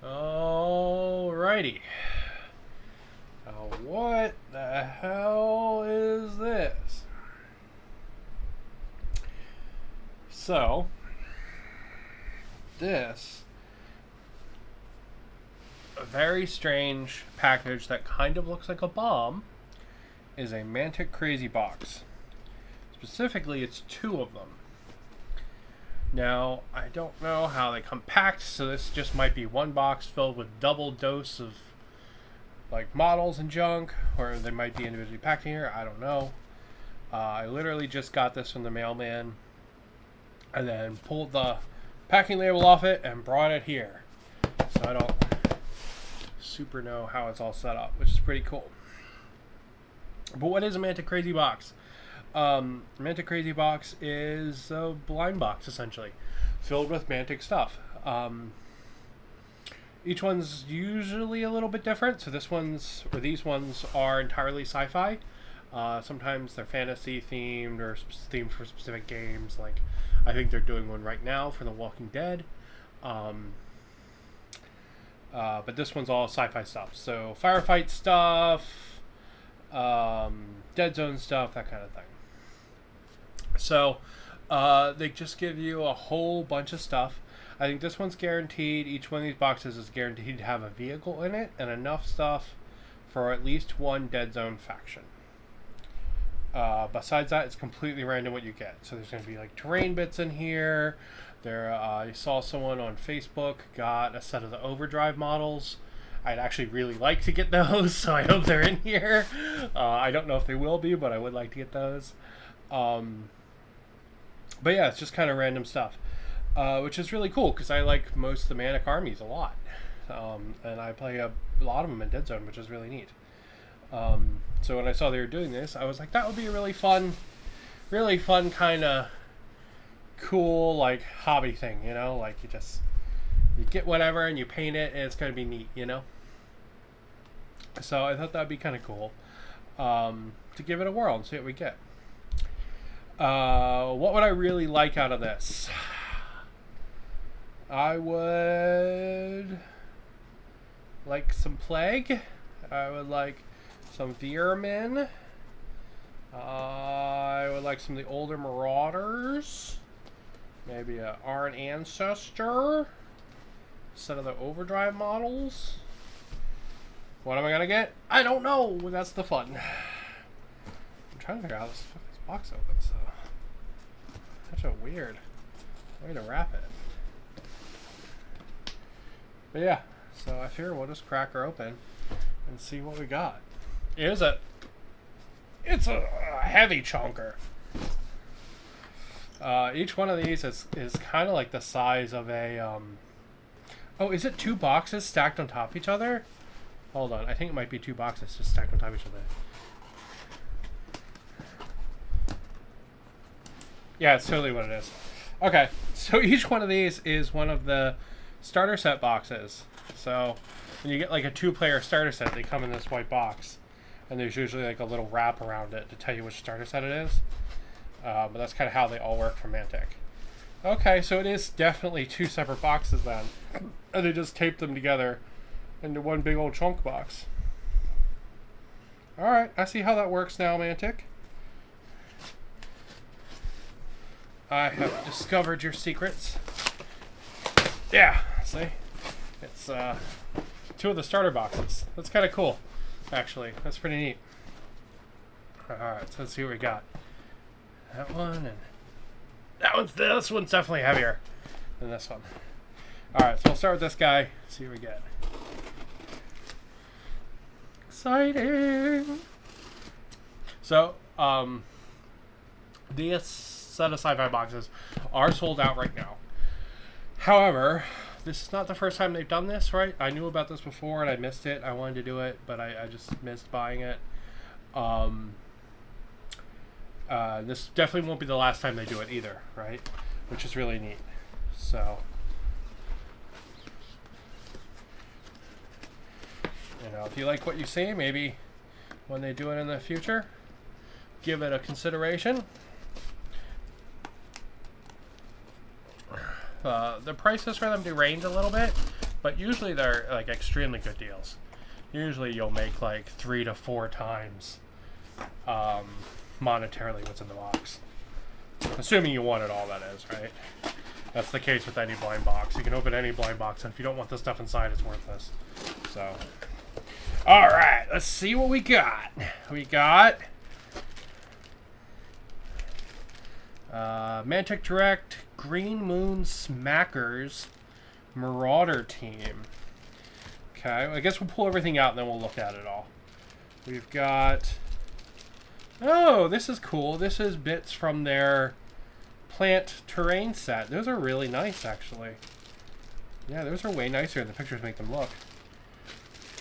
Alrighty. What the hell is this? So, this a very strange package that kind of looks like a bomb is a Mantic Crazy Box. Specifically, it's two of them. Now, I don't know how they come packed, so this just might be one box filled with double dose of like models and junk, or they might be individually packed in here. I don't know. I literally just got this from the mailman and then pulled the packing label off it and brought it here. So I don't super know how it's all set up, which is pretty cool. But what is a Mantic Crazy Box? Mantic Crazy Box is a blind box, essentially, filled with Mantic stuff. Each one's usually a little bit different. So these ones are entirely sci-fi. Sometimes they're fantasy themed or themed for specific games. Like, I think they're doing one right now for The Walking Dead. But this one's all sci-fi stuff. So firefight stuff, dead zone stuff, that kind of thing. So they just give you a whole bunch of stuff. I think this one's guaranteed. Each one of these boxes is guaranteed to have a vehicle in it and enough stuff for at least one dead zone faction. Besides that, it's completely random what you get. So there's going to be like terrain bits in here. I saw someone on Facebook got a set of the Overdrive models. I'd actually really like to get those, so I hope they're in here. I don't know if they will be, but I would like to get those. But yeah, it's just kind of random stuff. Which is really cool because I like most of the Manic armies a lot, and I play a lot of them in Dead Zone, which is really neat. So when I saw they were doing this, I was like, that would be a really fun kind of cool like hobby thing, you know? Like you get whatever and you paint it, and it's going to be neat, you know? So I thought that'd be kind of cool to give it a whirl and see what we get. What would I really like out of this? I would like some Plague. I would like some Vermin. I would like some of the older Marauders. Maybe a Arn Ancestor. Set of the Overdrive models. What am I gonna get? I don't know. That's the fun. I'm trying to figure out how this box opens. Such a weird way to wrap it. But yeah, so I figure we'll just crack her open and see what we got. It's a heavy chunker. Each one of these is kind of like the size of a oh, is it two boxes stacked on top of each other? Hold on, I think it might be two boxes just stacked on top of each other. Yeah, it's totally what it is. Okay, so each one of these is one of the starter set boxes. So when you get like a 2-player starter set, they come in this white box, and there's usually like a little wrap around it to tell you which starter set it is. But that's kind of how they all work for Mantic. Okay, so it is definitely 2 separate boxes then, and they just taped them together into one big old chunk box. All right, I see how that works now, Mantic. I have discovered your secrets. Yeah, see? It's 2 of the starter boxes. That's kind of cool, actually. That's pretty neat. Alright, so let's see what we got. That one, and this one's definitely heavier than this one. Alright, so we'll start with this guy, see what we get. Exciting! So, these set of sci-fi boxes are sold out right now. However, this is not the first time they've done this, right? I knew about this before and I missed it. I wanted to do it, but I just missed buying it. This definitely won't be the last time they do it either, right? Which is really neat. So, you know, if you like what you see, maybe when they do it in the future, give it a consideration. The prices for them do range a little bit, but usually they're like extremely good deals. Usually you'll make like 3 to 4 times monetarily what's in the box. Assuming you want it all, that is, right? That's the case with any blind box. You can open any blind box, and if you don't want the stuff inside, it's worthless. So, alright, let's see what we got. We got Mantic Direct Green Moon Smackers Marauder Team. Okay, I guess we'll pull everything out and then we'll look at it all. We've got... Oh, this is cool. This is bits from their plant terrain set. Those are really nice, actually. Yeah, those are way nicer than the pictures make them look.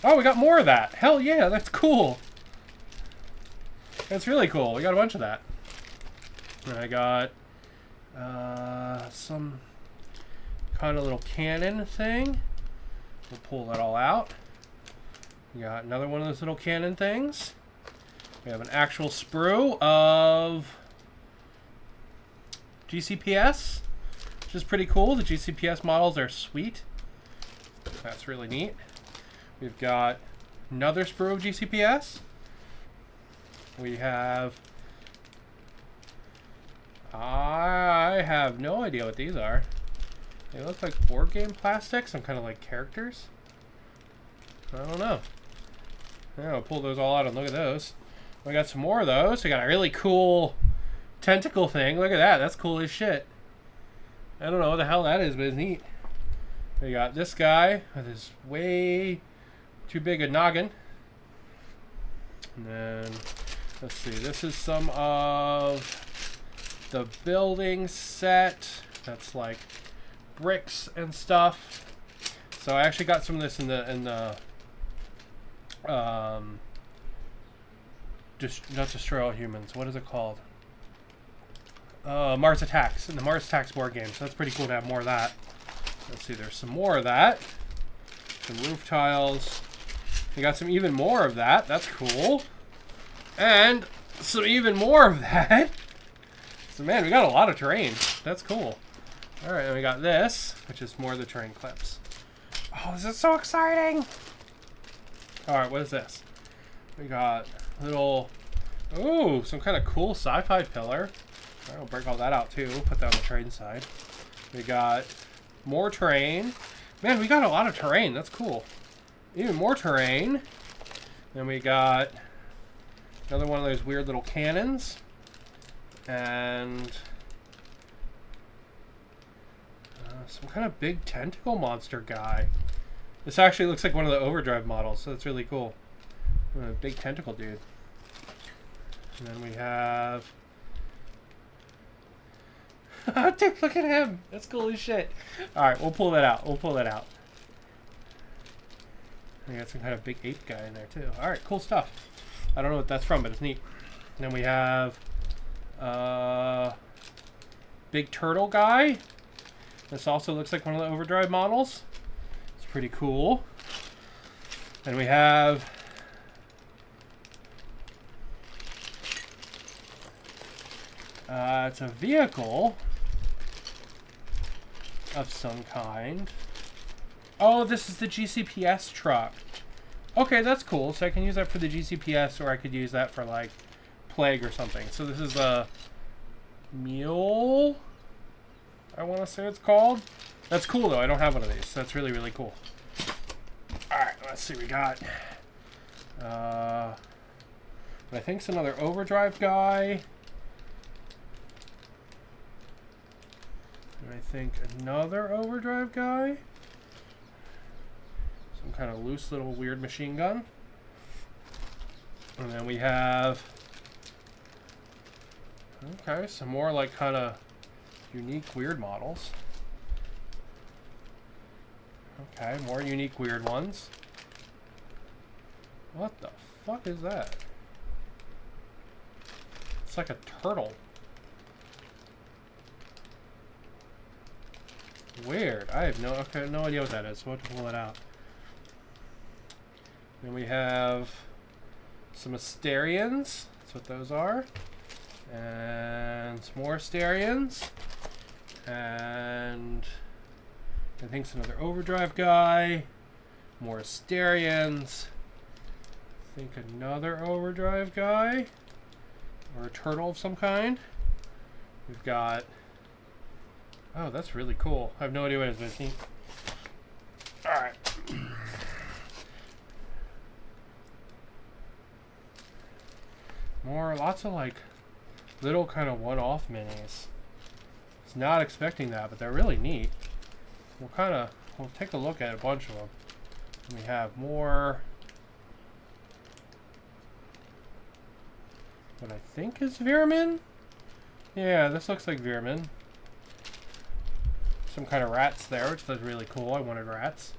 Oh, we got more of that. Hell yeah, that's cool. That's really cool. We got a bunch of that. And I got some kind of little cannon thing. We'll pull that all out. We got another one of those little cannon things. We have an actual sprue of GCPS, which is pretty cool. The GCPS models are sweet. That's really neat. We've got another sprue of GCPS. We have... I have no idea what these are. They look like board game plastic, some kind of like characters. I don't know. Yeah, I'll pull those all out and look at those. We got some more of those. We got a really cool tentacle thing. Look at that. That's cool as shit. I don't know what the hell that is, but it's neat. We got this guy with his way too big a noggin. And then, let's see. This is some of the building set. That's like bricks and stuff. So I actually got some of this in the not Destroy All Humans. What is it called? Mars Attacks. In the Mars Attacks board game. So that's pretty cool to have more of that. Let's see. There's some more of that. Some roof tiles. We got some even more of that. That's cool. And some even more of that. So man, we got a lot of terrain. That's cool. All right, and we got this, which is more of the terrain clips. Oh, this is so exciting! All right, what is this? We got little, ooh, some kind of cool sci-fi pillar. All right, we'll break all that out too. We'll put that on the terrain side. We got more terrain. Man, we got a lot of terrain. That's cool. Even more terrain. Then we got another one of those weird little cannons. And some kind of big tentacle monster guy. This actually looks like one of the Overdrive models, so that's really cool. A big tentacle dude. And then we have... Dude, look at him! That's cool as shit. Alright, we'll pull that out. We'll pull that out. We got some kind of big ape guy in there, too. Alright, cool stuff. I don't know what that's from, but it's neat. And then we have... big turtle guy. This also looks like one of the Overdrive models. It's pretty cool. And we have it's a vehicle of some kind. Oh, this is the GCPS truck. Okay, that's cool. So I can use that for the GCPS, or I could use that for like Plague or something. So this is a mule, I want to say it's called. That's cool though. I don't have one of these. That's really, really cool. Alright, let's see. We got I think it's another Overdrive guy. And I think another Overdrive guy. Some kind of loose little weird machine gun. And then we have... Okay, some more like kind of unique weird models. Okay, more unique weird ones. What the fuck is that? It's like a turtle. Weird. I have no idea what that is, so we'll have to pull it out. Then we have some Asterians. That's what those are. And some more Asterians. And I think it's another overdrive guy. More Asterians. I think another overdrive guy. Or a turtle of some kind. We've got... Oh, that's really cool. I have no idea what it is, but it's neat. Alright. Lots of like little kind of one-off minis. I was not expecting that, but they're really neat. We'll take a look at a bunch of them. We have more. What I think is Veerman? Yeah, this looks like Veerman. Some kind of rats there, which is really cool. I wanted rats.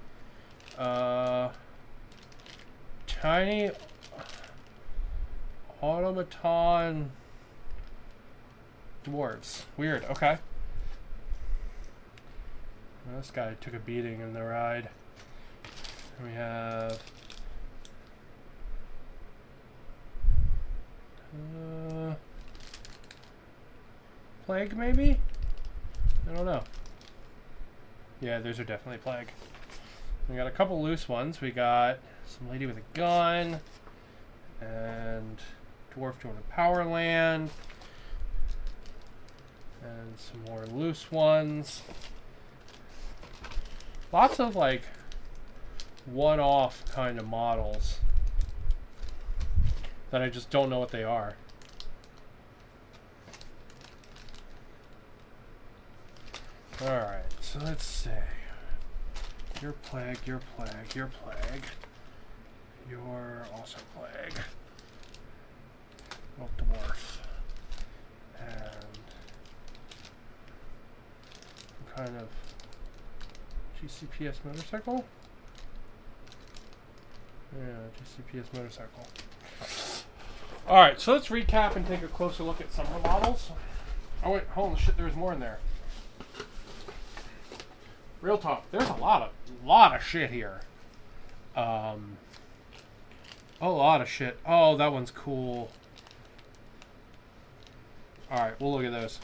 Tiny automaton dwarves. Weird. Okay. Well, this guy took a beating in the ride. We have plague, maybe? I don't know. Yeah, those are definitely plague. We got a couple loose ones. We got some lady with a gun and dwarf doing a power land and some more loose ones. Lots of like one-off kind of models that I just don't know what they are. Alright, so let's see. You're plague, you're plague, you're plague. You're also plague. Oh, dwarf. And some kind of GCPS motorcycle? Yeah, GCPS motorcycle. Alright, so let's recap and take a closer look at some of the models. Oh wait, holy shit, there's more in there. Real talk, there's a lot of shit here. A lot of shit. Oh, that one's cool. Alright, we'll look at those.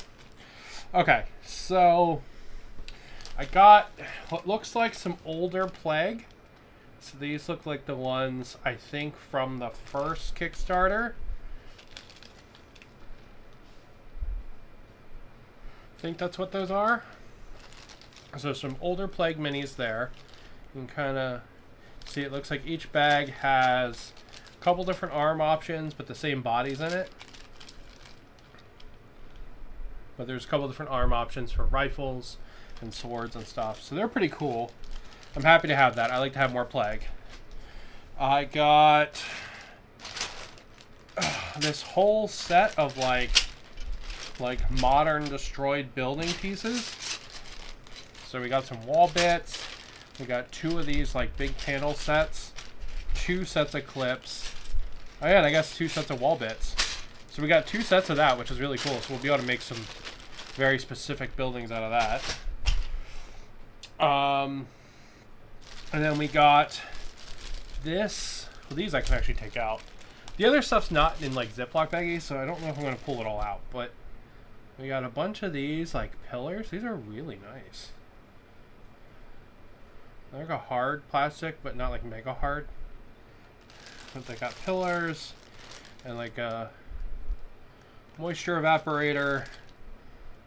Okay, so I got what looks like some older plague. So these look like the ones, I think, from the first Kickstarter. I think that's what those are. So some older plague minis there. You can kind of see it looks like each bag has a couple different arm options, but the same bodies in it. But there's a couple different arm options for rifles and swords and stuff. So they're pretty cool. I'm happy to have that. I like to have more plague. I got this whole set of like modern destroyed building pieces. So we got some wall bits. We got two of these like big panel sets, two sets of clips. Oh yeah, and I guess two sets of wall bits. So we got two sets of that, which is really cool. So we'll be able to make some very specific buildings out of that. And then we got this. Well, these I can actually take out. The other stuff's not in like Ziploc baggies, so I don't know if I'm going to pull it all out. But we got a bunch of these like pillars. These are really nice. They're like a hard plastic, but not like mega hard. But they got pillars and like a moisture evaporator.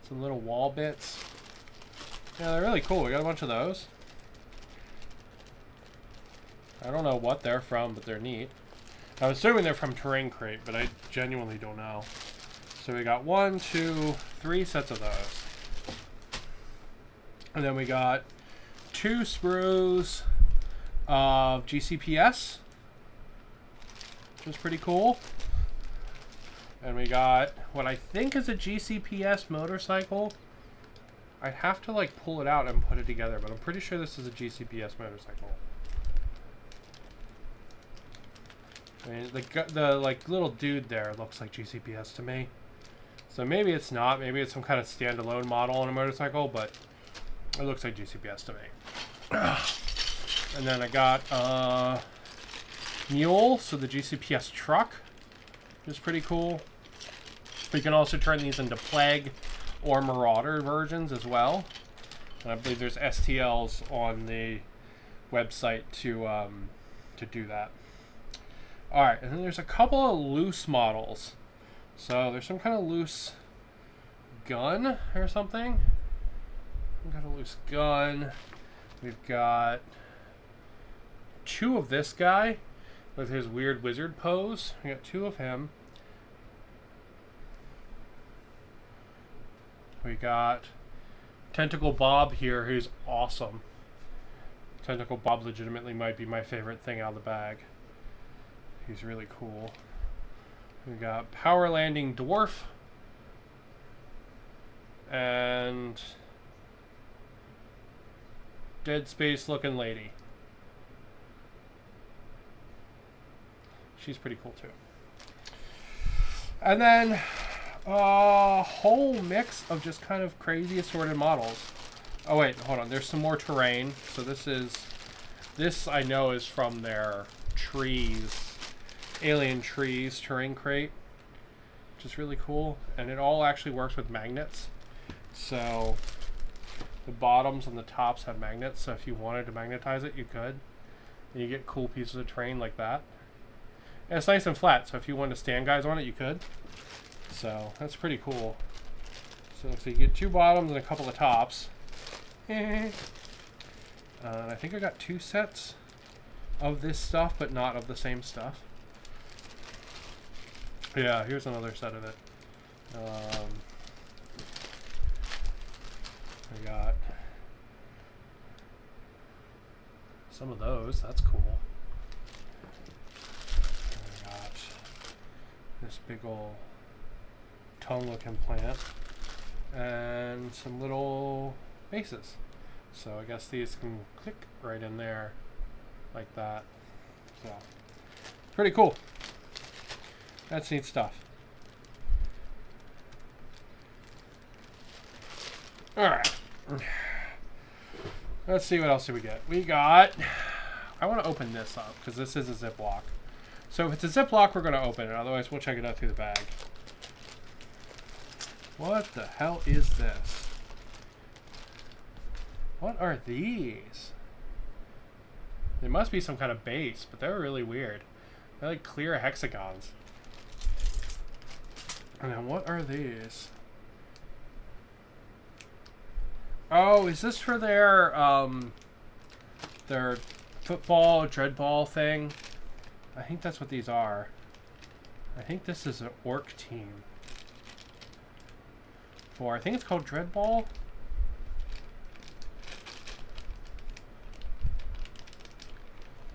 Some little wall bits. Yeah, they're really cool. We got a bunch of those. I don't know what they're from, but they're neat. I'm assuming they're from Terrain Crate, but I genuinely don't know. So we got 1, 2, 3 sets of those. And then we got 2 sprues of GCPS, which is pretty cool. And we got what I think is a GCPS motorcycle. I'd have to like pull it out and put it together, but I'm pretty sure this is a GCPS motorcycle. I mean, the like little dude there looks like GCPS to me. So maybe it's not. Maybe it's some kind of standalone model on a motorcycle, but it looks like GCPS to me. And then I got Mule, so the GCPS truck, which is pretty cool. You can also turn these into Plague or Marauder versions as well. And I believe there's STLs on the website to do that. All right, and then there's a couple of loose models. So there's some kind of loose gun or something. We've got a loose gun. We've got 2 of this guy with his weird wizard pose. We got 2 of him. We got Tentacle Bob here, who's awesome. Tentacle Bob legitimately might be my favorite thing out of the bag. He's really cool. We got Power Landing Dwarf. And Dead Space looking lady. She's pretty cool too. And then a whole mix of just kind of crazy assorted models. Oh wait, hold on. There's some more terrain. So this I know is from their trees, alien trees terrain crate, which is really cool. And it all actually works with magnets. So the bottoms and the tops have magnets. So if you wanted to magnetize it, you could. And you get cool pieces of terrain like that. And it's nice and flat. So if you wanted to stand guys on it, you could. So that's pretty cool. So you get 2 bottoms and a couple of tops. I think I got 2 sets of this stuff, but not of the same stuff. Yeah, here's another set of it. I got some of those. That's cool. I got this big old tongue-looking plant and some little bases. So I guess these can click right in there like that. So pretty cool. That's neat stuff. Alright. Let's see what else do we get. We got... I want to open this up because this is a Ziploc. So if it's a Ziploc, we're going to open it. Otherwise, we'll check it out through the bag. What the hell is this? What are these? They must be some kind of base, but they're really weird. They're like clear hexagons. And then what are these? Oh, is this for their football dreadball thing? I think that's what these are. I think this is an orc team. I think it's called dreadball.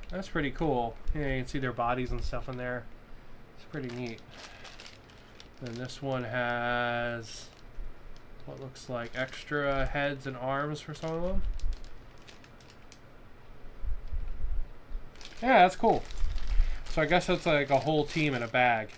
That's pretty cool. Yeah, you can see their bodies and stuff in there. It's pretty neat. And this one has what looks like extra heads and arms for some of them. Yeah, that's cool. So I guess it's like a whole team in a bag.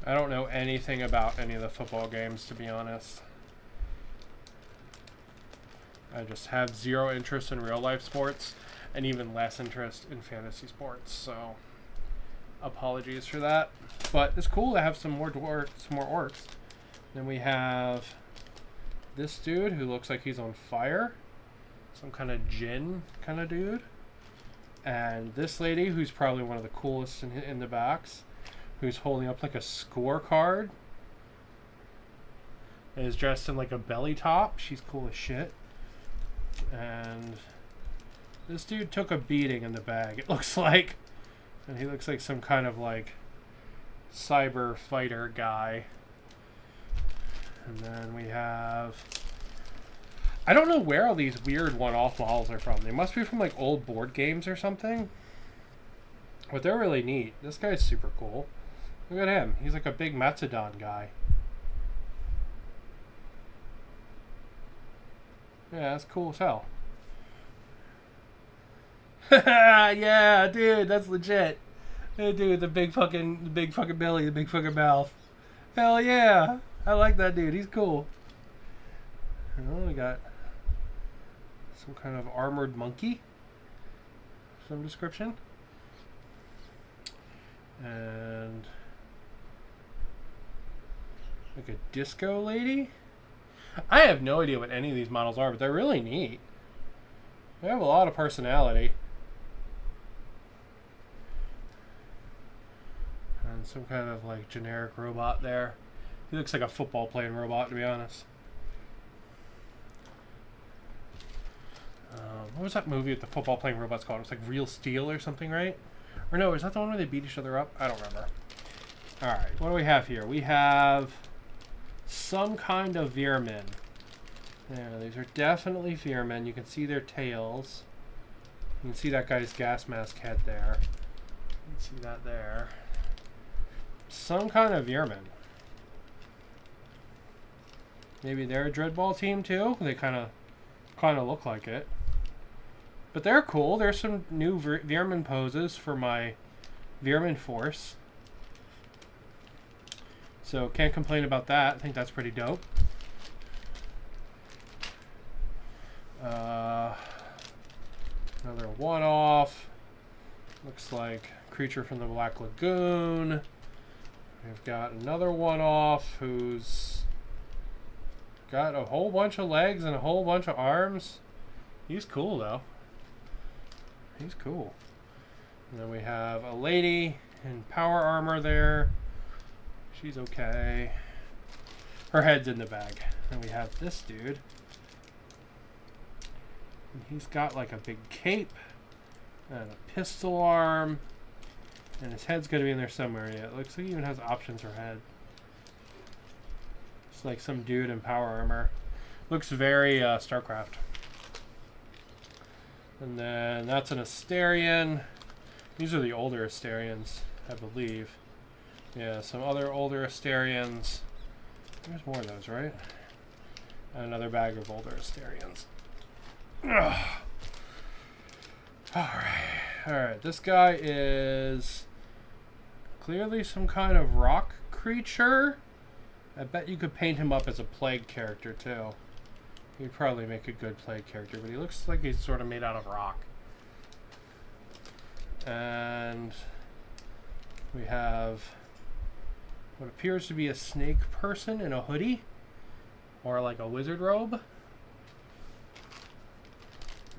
I don't know anything about any of the football games, to be honest. I just have 0 interest in real life sports and even less interest in fantasy sports, so apologies for that. But it's cool to have some more orcs. Then we have this dude who looks like he's on fire. Some kind of djinn kind of dude. And this lady who's probably one of the coolest in the backs, who's holding up like a scorecard and is dressed in like a belly top. She's cool as shit. And this dude took a beating in the bag, it looks like. And he looks like some kind of like cyber fighter guy. And then we have... I don't know where all these weird one-off models are from. They must be from like old board games or something. But they're really neat. This guy's super cool. Look at him. He's like a big Metzodon guy. Yeah, that's cool as hell. Yeah, dude, that's legit. Hey, dude, the big fucking belly, the big fucking mouth. Hell yeah. I like that dude. He's cool. Oh, we got some kind of armored monkey. Some description. And like a disco lady. I have no idea what any of these models are, but they're really neat. They have a lot of personality. And some kind of like generic robot there. He looks like a football playing robot, to be honest. What was that movie with the football playing robots called? It was like Real Steel or something, right? Or no, is that the one where they beat each other up? I don't remember. Alright, what do we have here? We have some kind of Veermen. Yeah, these are definitely Veermen. You can see their tails. You can see that guy's gas mask head there. You can see that there. Some kind of Veermen. Maybe they're a Dreadball team too? They kind of look like it. But they're cool. There's some new Veerman poses for my Veerman force. So can't complain about that. I think that's pretty dope. Another one-off. Looks like Creature from the Black Lagoon. We've got another one-off who's got a whole bunch of legs and a whole bunch of arms. He's cool, though. He's cool. And then we have a lady in power armor there. She's okay. Her head's in the bag. And we have this dude. And he's got like a big cape and a pistol arm. And his head's going to be in there somewhere. Yeah, it looks like he even has options for head. It's like some dude in power armor. Looks very StarCraft. And then that's an Asterion. These are the older Asterions, I believe. Yeah, some other older Asterions. There's more of those, right? And another bag of older Asterions. Alright, this guy is clearly some kind of rock creature. I bet you could paint him up as a plague character, too. He'd probably make a good plague character, but he looks like he's sort of made out of rock. And we have what appears to be a snake person in a hoodie, or like a wizard robe.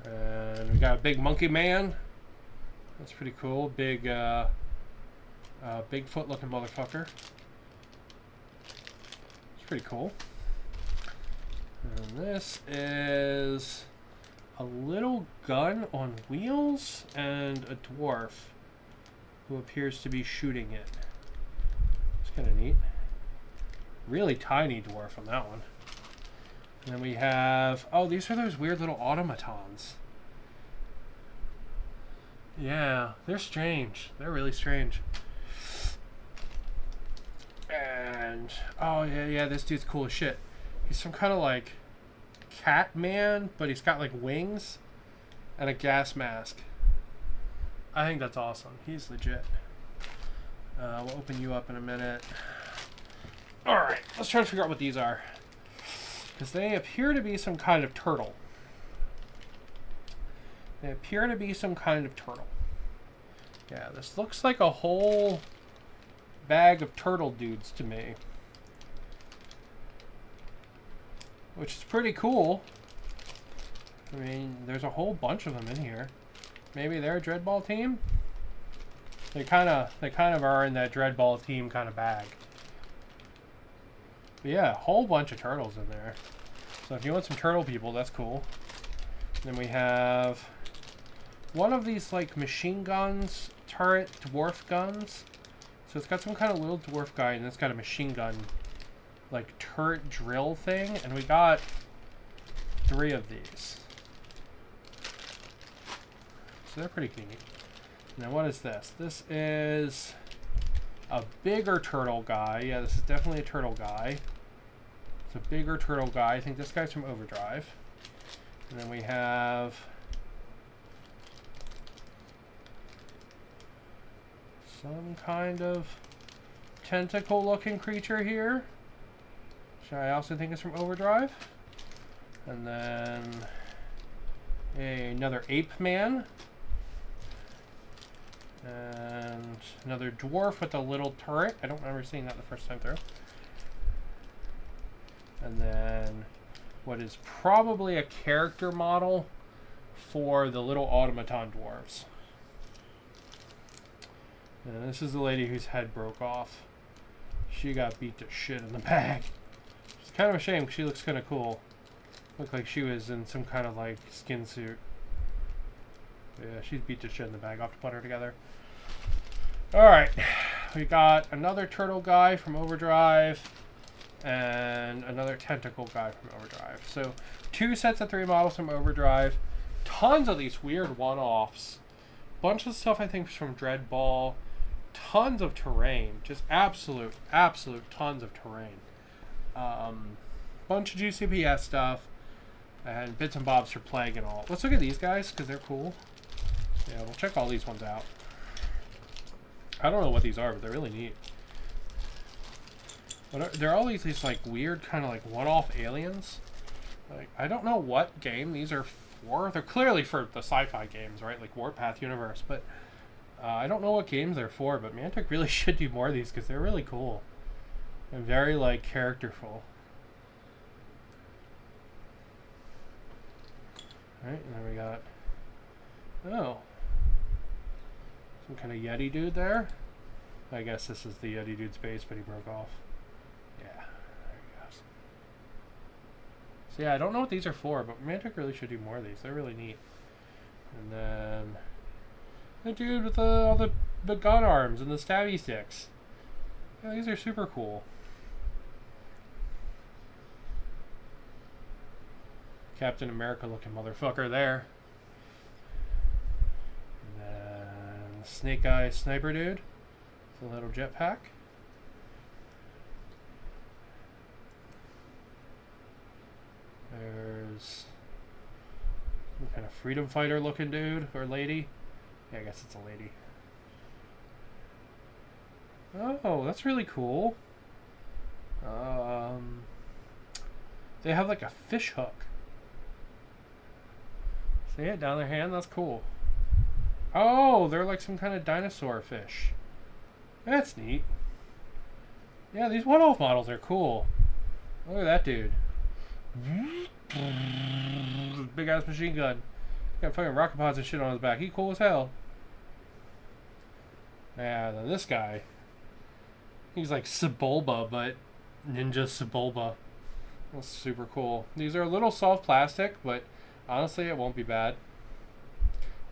And we got a big monkey man. That's pretty cool. Big, Bigfoot looking motherfucker. It's pretty cool. And this is a little gun on wheels and a dwarf who appears to be shooting it. It's kind of neat. Really tiny dwarf on that one. And then we have... Oh, these are those weird little automatons. Yeah, they're strange. They're really strange. And... Oh, yeah, this dude's cool as shit. He's some kind of like cat man, but he's got like wings and a gas mask. I think that's awesome. He's legit. We'll open you up in a minute. Alright, let's try to figure out what these are. Because they appear to be some kind of turtle. They appear to be some kind of turtle. Yeah, this looks like a whole bag of turtle dudes to me. Which is pretty cool. I mean, there's a whole bunch of them in here. Maybe they're a Dreadball team? They kind of are in that Dreadball team kind of bag. But yeah, a whole bunch of turtles in there. So if you want some turtle people, that's cool. Then we have one of these like machine guns, turret dwarf guns. So it's got some kind of little dwarf guy, and it's got a machine gun like turret drill thing, and we got 3 of these. So they're pretty neat. Now what is this? This is a bigger turtle guy. Yeah, this is definitely a turtle guy. It's a bigger turtle guy. I think this guy's from Overdrive. And then we have some kind of tentacle looking creature here, which I also think is from Overdrive. And then another ape man. And another dwarf with a little turret. I don't remember seeing that the first time through. And then what is probably a character model for the little automaton dwarves. And this is the lady whose head broke off. She got beat to shit in the bag. It's kind of a shame because she looks kind of cool. Looked like she was in some kind of like skin suit. Yeah, she's beat to shit in the bag. I'll have to put her together. Alright. We got another turtle guy from Overdrive. And another tentacle guy from Overdrive. So 2 sets of 3 models from Overdrive. Tons of these weird one-offs. Bunch of stuff I think from Dreadball. Tons of terrain. Just absolute tons of terrain. Bunch of GCPS stuff. And bits and bobs for Plague and all. Let's look at these guys because they're cool. Yeah, we'll check all these ones out. I don't know what these are, but they're really neat. But they're all these like weird kind of like one-off aliens. Like I don't know what game these are for. They're clearly for the sci-fi games, right? Like Warpath Universe, but I don't know what games they're for. But Mantic really should do more of these because they're really cool and very like characterful. All right, and then we got some kind of Yeti dude there. I guess this is the Yeti dude's base, but he broke off. Yeah, there he goes. So yeah, I don't know what these are for, but Mantic really should do more of these. They're really neat. And then the dude with all the gun arms and the stabby sticks. Yeah, these are super cool. Captain America looking motherfucker there. And then Snake Eye Sniper dude. It's a little jetpack. There's some kind of freedom fighter looking dude or lady. Yeah, I guess it's a lady. Oh, that's really cool. They have like a fish hook. See it down their hand? That's cool. Oh, they're like some kind of dinosaur fish. That's neat. Yeah, these one-off models are cool. Look at that dude. Big ass machine gun. Got fucking rocket pods and shit on his back. He cool as hell. Yeah, then this guy. He's like Sebulba, but Ninja Sebulba. That's super cool. These are a little soft plastic, but honestly, it won't be bad.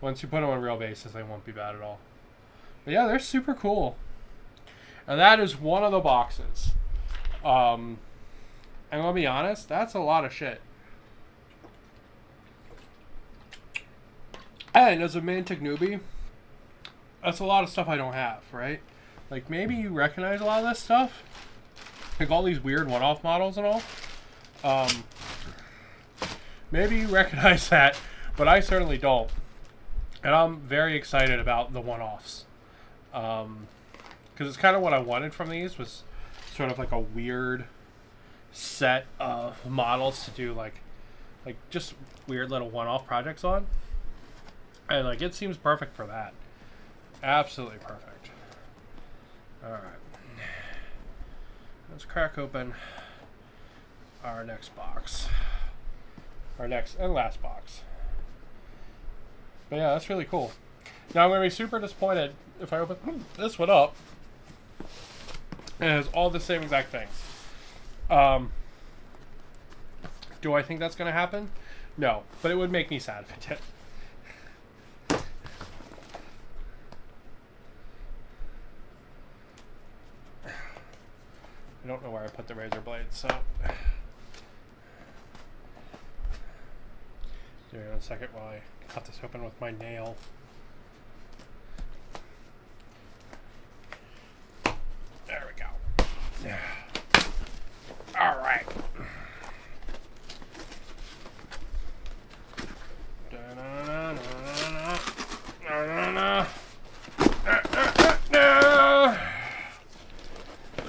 Once you put them on a real basis, they won't be bad at all. But yeah, they're super cool. And that is one of the boxes. I'm gonna be honest, that's a lot of shit. And as a Mantic newbie, that's a lot of stuff I don't have, right? Like maybe you recognize a lot of this stuff. Like all these weird one-off models and all. Maybe you recognize that, but I certainly don't. And I'm very excited about the one-offs. Because it's kind of what I wanted from these, was sort of like a weird set of models to do like just weird little one-off projects on. And like it seems perfect for that. Absolutely perfect. Alright. Let's crack open our next box. Our next and last box. But yeah, that's really cool. Now I'm going to be super disappointed if I open this one up and it has all the same exact things. Do I think that's going to happen? No, but it would make me sad if it did. I don't know where I put the razor blade, so... Give me 1 second while I cut this open with my nail. There we go. Yeah. All right.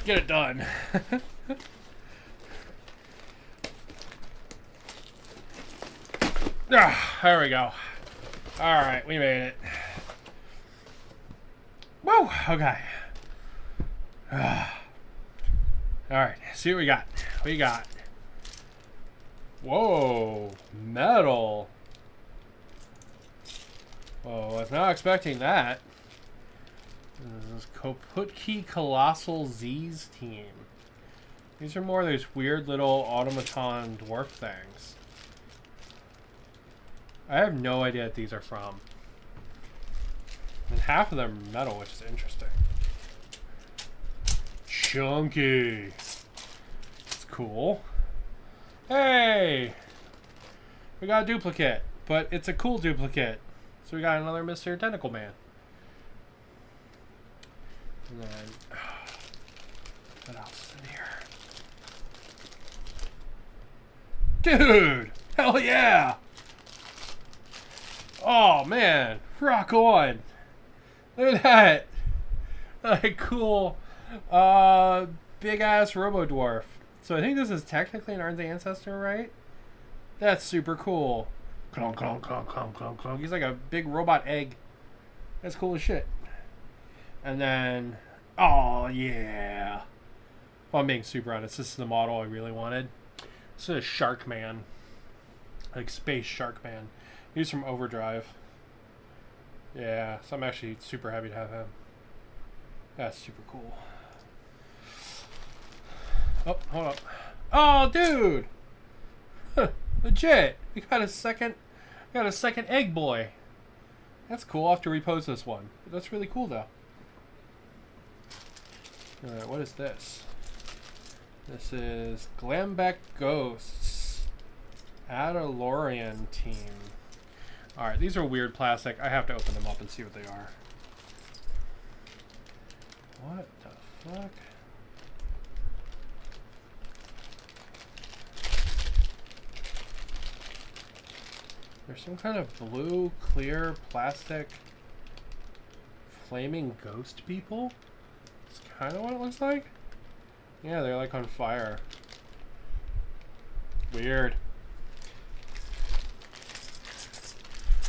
Get it done. There we go. All right, we made it. Woo! Okay. Alright, see what we got. What do you got? Whoa! Metal! Whoa, I was not expecting that. This is Koputki Colossal Z's team. These are more of those weird little automaton dwarf things. I have no idea what these are from. And half of them are metal, which is interesting. Chunky. It's cool. Hey! We got a duplicate, but it's a cool duplicate. So we got another Mr. Tentacle Man. And then, what else is in here? Dude! Hell yeah! Oh man, rock on! Look at that! Like cool, big ass Robo Dwarf. So I think this is technically an Arn's ancestor, right? That's super cool. Clonk, clonk, clonk, clonk, clonk, clonk. He's like a big robot egg. That's cool as shit. And then, oh yeah. If I'm being super honest, this is the model I really wanted. This is Shark Man. Like Space Shark Man. He's from Overdrive. Yeah, so I'm actually super happy to have him. That's super cool. Oh, hold up. Oh, dude! Legit! We got a second egg boy. That's cool. I'll have to repose this one. But that's really cool though. Alright, what is this? This is Glambeck Ghosts. Adalorian team. Alright, these are weird plastic. I have to open them up and see what they are. What the fuck? There's some kind of blue, clear, plastic, flaming ghost people? That's kind of what it looks like. Yeah, they're like on fire. Weird.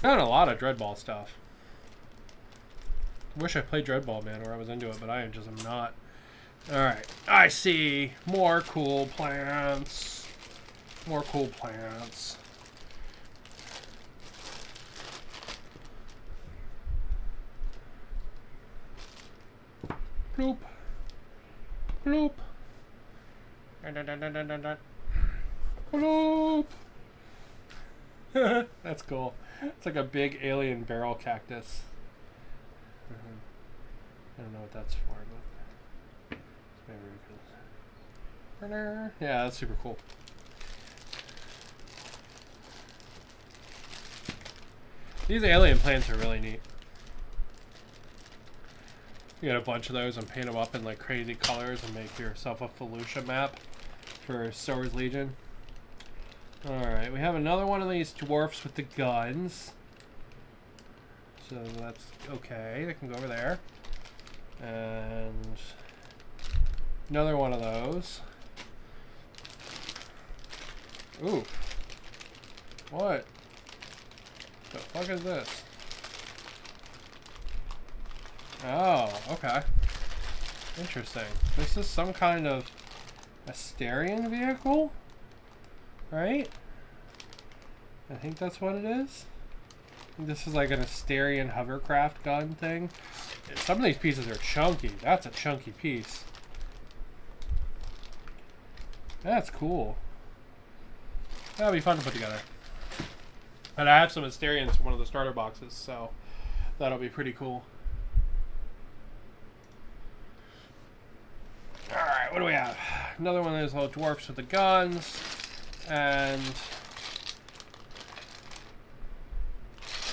Got a lot of Dreadball stuff. Wish I played Dreadball, man, or I was into it, but I just am not. Alright, I see. More cool plants. More cool plants. Bloop. Bloop. Dun, dun, dun, dun, dun, dun, dun. Bloop. That's cool. It's like a big alien barrel cactus. I don't know what that's for, but it's very cool. Yeah, that's super cool. These alien plants are really neat. You get a bunch of those and paint them up in like crazy colors and make yourself a Felucia map for Star Wars Legion. Alright, we have another one of these dwarfs with the guns. So that's okay. They can go over there. And another one of those. Ooh. What? The fuck is this? Oh, okay. Interesting. This is some kind of Asterian vehicle? Right? I think that's what it is. This is like an Asterian hovercraft gun thing. Some of these pieces are chunky. That's a chunky piece. That's cool. That'll be fun to put together. And I have some Asterians from one of the starter boxes, so that'll be pretty cool. Alright, what do we have? Another one of those little dwarfs with the guns. And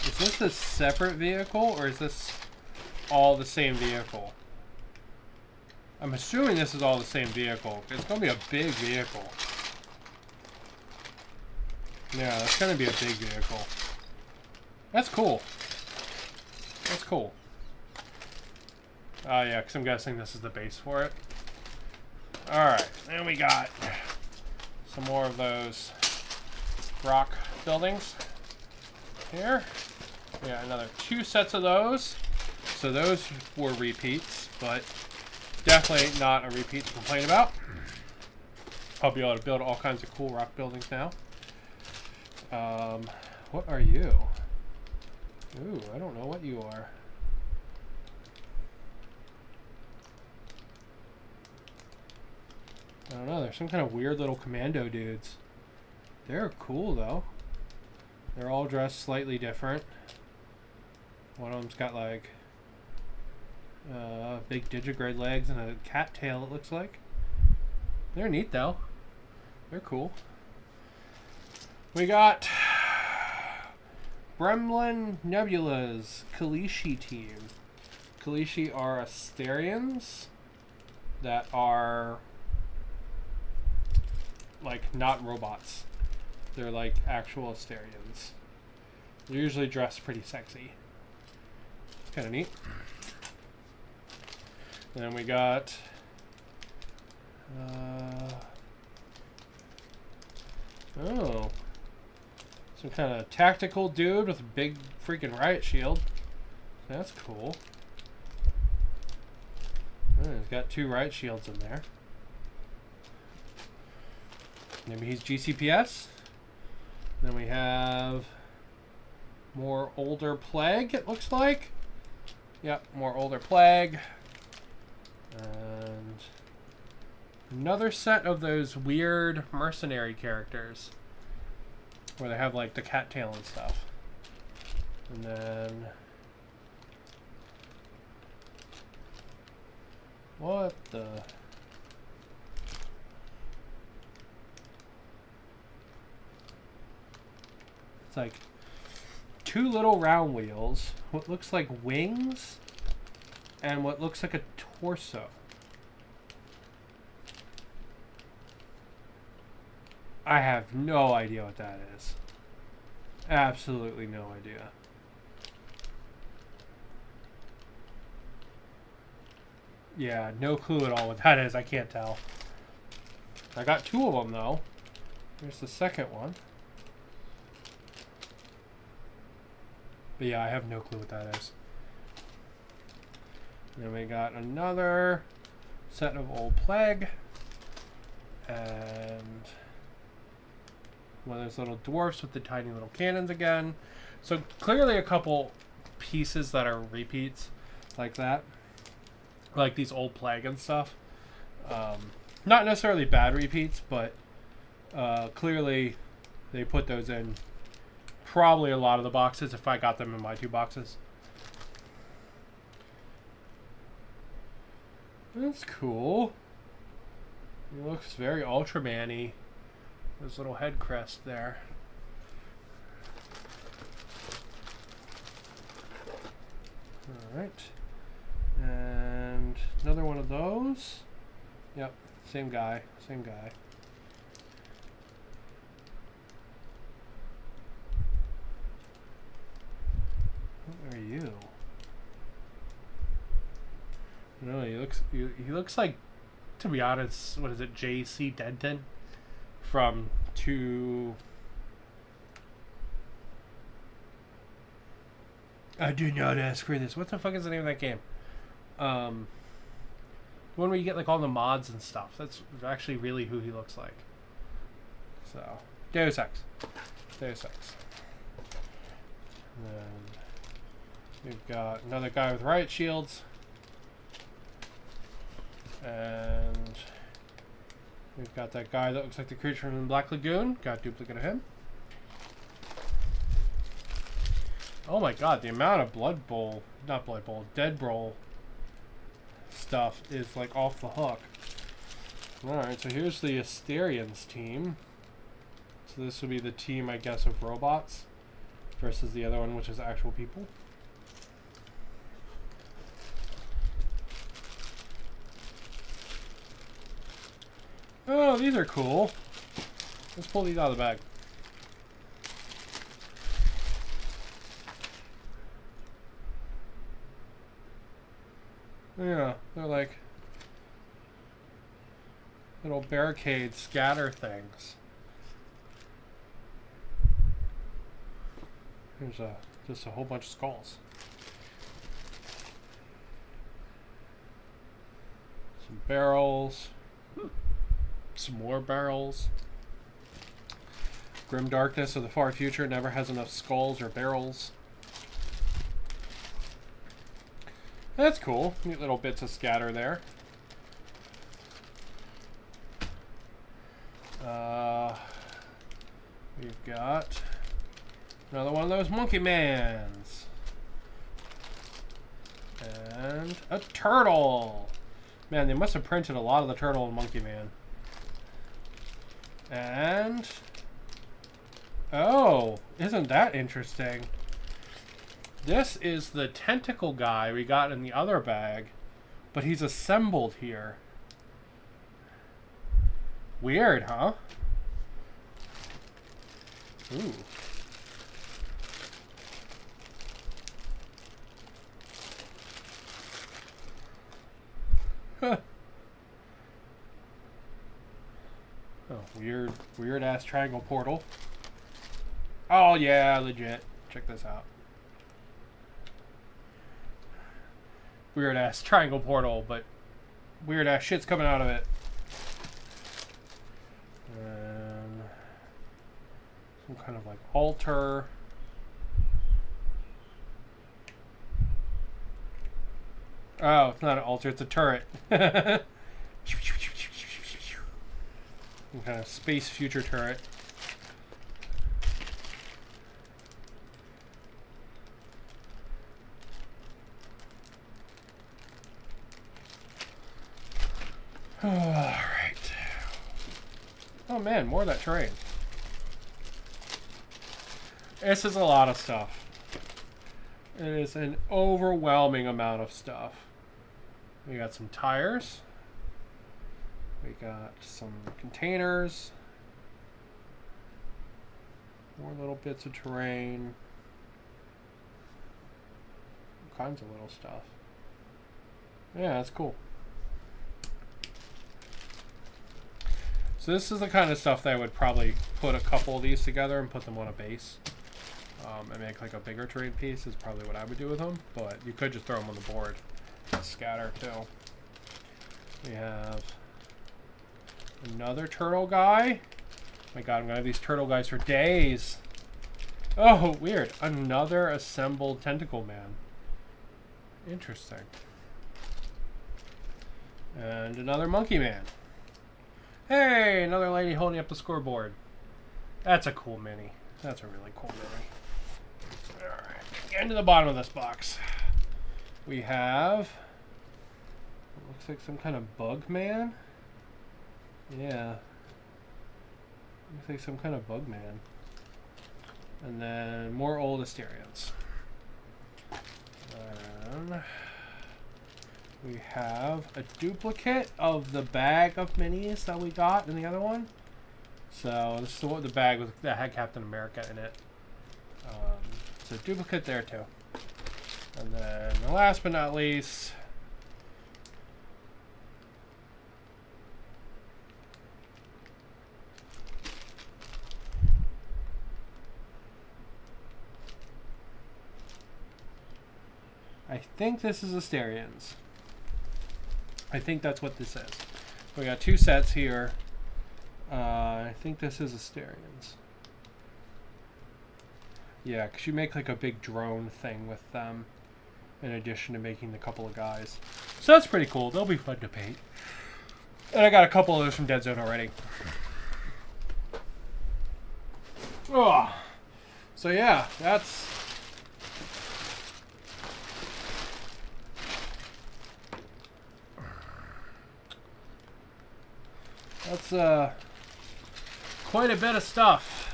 is this a separate vehicle or is this all the same vehicle? I'm assuming this is all the same vehicle. It's going to be a big vehicle. Yeah, that's going to be a big vehicle. That's cool. That's cool. Oh yeah, because I'm guessing this is the base for it. Alright, then we got some more of those rock buildings here. Yeah, another 2 sets of those. So those were repeats, but definitely not a repeat to complain about. I'll be able to build all kinds of cool rock buildings now. What are you? Ooh, I don't know what you are. I don't know, they're some kind of weird little commando dudes. They're cool though. They're all dressed slightly different. One of them's got like big digigrade legs and a cat tail, it looks like. They're neat though. They're cool. We got Gremlin Nebula's Kalishi team. Kalishi are Asterians that are like not robots. They're like actual Asterians. They're usually dressed pretty sexy. Kind of neat. And then we got oh, some kind of tactical dude with a big freaking riot shield. That's cool. Oh, he's got 2 riot shields in there. Maybe he's GCPS. Then we have more older plague, it looks like. Yep, more older plague. And another set of those weird mercenary characters where they have like the cattail and stuff. And then what the? It's like 2 little round wheels, what looks like wings, and what looks like a torso. I have no idea what that is. Absolutely no idea. Yeah, no clue at all what that is. I can't tell. I got 2 of them though. Here's the second one. But yeah, I have no clue what that is. And then we got another set of old plague. And one of those little dwarfs with the tiny little cannons again. So clearly a couple pieces that are repeats like that. Like these old plague and stuff. Not necessarily bad repeats, but clearly they put those in probably a lot of the boxes if I got them in my 2 boxes. That's cool. He looks very Ultraman-y. His little head crest there. Alright. And another one of those. Yep, same guy, same guy. What are you? No, he looks like, to be honest, what is it, J.C. Denton from I do not ask for this. What the fuck is the name of that game? One where you get like all the mods and stuff. That's actually really who he looks like. So, Deus Ex. Deus Ex. And we've got another guy with riot shields. And we've got that guy that looks like the creature from Black Lagoon. Got a duplicate of him. Oh my god, the amount of Dead Bowl stuff is like off the hook. Alright, so here's the Asterians team. So this would be the team, I guess, of robots versus the other one, which is actual people. Oh, these are cool. Let's pull these out of the bag. Yeah, they're like little barricade scatter things. Here's just a whole bunch of skulls. Some barrels. Some more barrels. Grim darkness of the far future never has enough skulls or barrels. That's cool. Neat little bits of scatter there. We've got another one of those monkey mans. And a turtle. Man, they must have printed a lot of the turtle and monkey man. And oh, isn't that interesting? This is the tentacle guy we got in the other bag, but he's assembled here. Weird, huh? Ooh. Huh. Oh, weird ass triangle portal. Oh yeah, legit. Check this out. Weird ass triangle portal, but weird ass shit's coming out of it. And some kind of like altar. Oh, it's not an altar, it's a turret. Some kind of space future turret. Alright. Oh man, more of that terrain. This is a lot of stuff. It is an overwhelming amount of stuff. We got some tires. We got some containers. More little bits of terrain. All kinds of little stuff. Yeah, that's cool. So this is the kind of stuff that I would probably put a couple of these together and put them on a base. And make like a bigger terrain piece is probably what I would do with them. But you could just throw them on the board. Scatter too. We have another turtle guy. Oh my god, I'm gonna have these turtle guys for days. Oh, weird. Another assembled tentacle man. Interesting. And another monkey man. Hey, another lady holding up the scoreboard. That's a cool mini. That's a really cool mini. Alright, get to the bottom of this box. We have, it looks like some kind of bug man. Yeah. Looks like some kind of bug man. And then more old Asterians. We have a duplicate of the bag of minis that we got in the other one. So this is the bag that had Captain America in it. So a duplicate there too. And then last but not least, I think this is Asterians. I think that's what this is. We got two sets here. I think this is Asterians. Yeah, because you make like a big drone thing with them in addition to making the couple of guys. So that's pretty cool. They'll be fun to paint. And I got a couple of those from Dead Zone already. Oh. So yeah, that's quite a bit of stuff.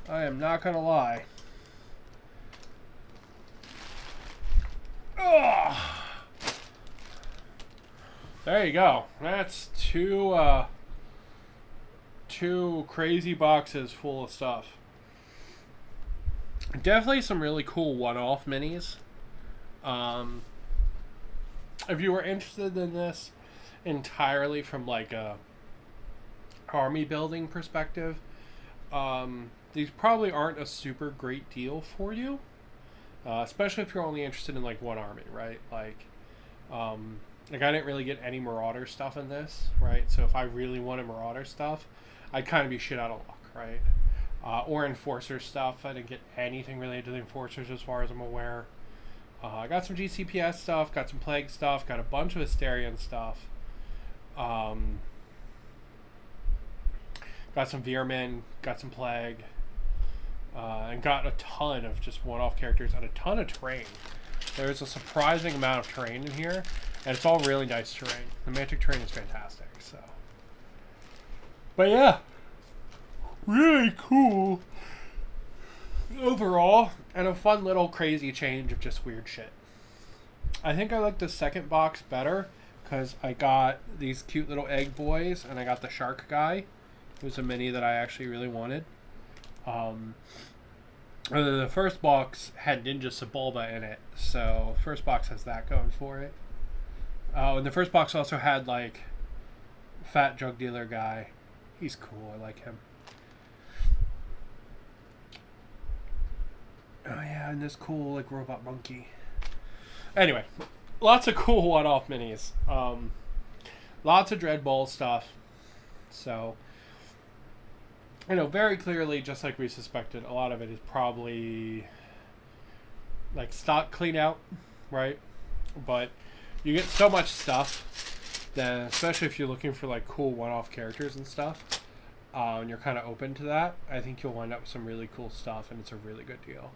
I am not gonna lie. Oh. There you go. That's two crazy boxes full of stuff. Definitely some really cool one-off minis. If you were interested in this entirely from like a army building perspective, these probably aren't a super great deal for you, especially if you're only interested in like one army, right? Like Like, I didn't really get any Marauder stuff in this, right? So if I really wanted Marauder stuff, I'd kind of be shit out of luck, right? Or Enforcer stuff. I didn't get anything related to the Enforcers as far as I'm aware. I got some GCPS stuff, got some Plague stuff, got a bunch of Asterion stuff. Got some Veerman, got some Plague, and got a ton of just one-off characters and a ton of terrain. There's a surprising amount of terrain in here, and it's all really nice terrain. The Mantic terrain is fantastic, so. But yeah, really cool overall, and a fun little crazy change of just weird shit. I think I like the second box better because I got these cute little egg boys, and I got the shark guy, who's a mini that I actually really wanted. The first box had Ninja Sebulba in it, so first box has that going for it. And the first box also had like fat drug dealer guy. He's cool. I like him. Oh yeah, and this cool like robot monkey. Anyway, lots of cool one-off minis. Lots of Dread Ball stuff. So, you know, very clearly, just like we suspected, a lot of it is probably like stock clean out, right? But you get so much stuff that, especially if you're looking for like cool one-off characters and stuff, and you're kind of open to that, I think you'll wind up with some really cool stuff, and it's a really good deal.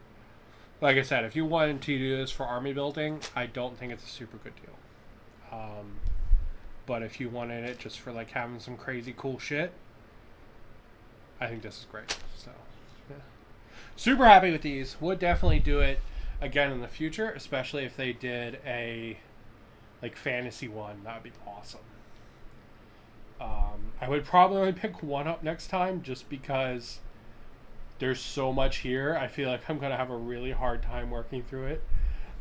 Like I said, if you wanted to do this for army building, I don't think it's a super good deal. But if you wanted it just for like having some crazy cool shit, I think this is great. So, yeah. Super happy with these. Would definitely do it again in the future, especially if they did a like fantasy one. That would be awesome. I would probably only pick one up next time just because there's so much here. I feel like I'm going to have a really hard time working through it.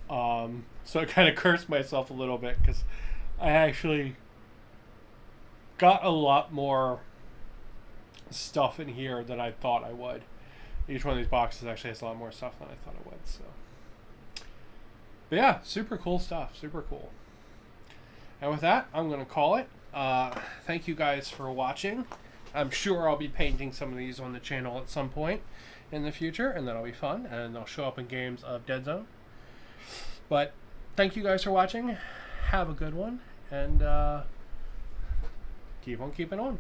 So I kind of cursed myself a little bit because I actually got a lot more stuff in here than I thought I would. Each one of these boxes actually has a lot more stuff than I thought it would. So, but yeah, super cool stuff. Super cool. And with that, I'm going to call it. Thank you guys for watching. I'm sure I'll be painting some of these on the channel at some point in the future, and that'll be fun, and they'll show up in games of Dead Zone. But thank you guys for watching. Have a good one, and keep on keeping on.